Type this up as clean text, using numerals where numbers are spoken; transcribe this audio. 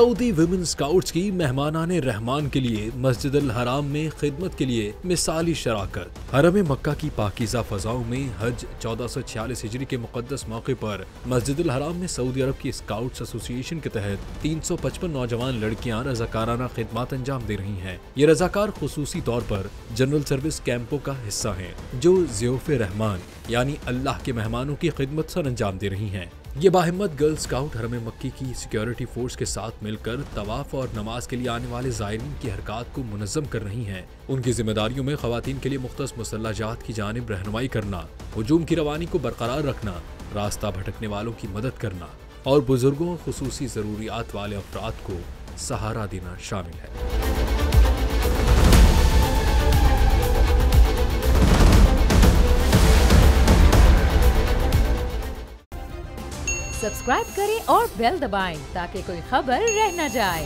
Saudi women scouts की मेहमानाने रहमान के लिए मस्जिद अल हराम में खिदमत के लिए मिसाली शराकत। हरम मक्का की पाकीज़ा फ़ज़ाओं में हज 1446 हिजरी के मुक़द्दस मौके पर मस्जिद अल हराम में सऊदी अरब की स्काउट्स एसोसिएशन के तहत 355 नौजवान लड़कियां रज़ाकाराना खिदमत अंजाम दे रही हैं। ये रज़ाकार खुसूसी तौर पर जनरल सर्विस कैंपों का हिस्सा हैं, जो ज़ियोफ़े रहमान यानी अल्लाह के मेहमानों की खिदमत सर अंजाम दे रही हैं। ये बाहिम्मत गर्ल स्काउट हरम मक्की की सिक्योरिटी फोर्स के साथ मिलकर तवाफ और नमाज के लिए आने वाले ज़ायरीन की हरकत को मुनज़्ज़म कर रही हैं। उनकी जिम्मेदारियों में ख़वातीन के लिए मुख्तस मुसल्लह जात की जानिब रहनुमाई करना, हुजूम की रवानी को बरकरार रखना, रास्ता भटकने वालों की मदद करना और बुजुर्गों और खुसूसी ज़रूरियात वाले अफराद को सहारा देना शामिल है। सब्सक्राइब करें और बेल दबाएं ताकि कोई खबर रह न जाए।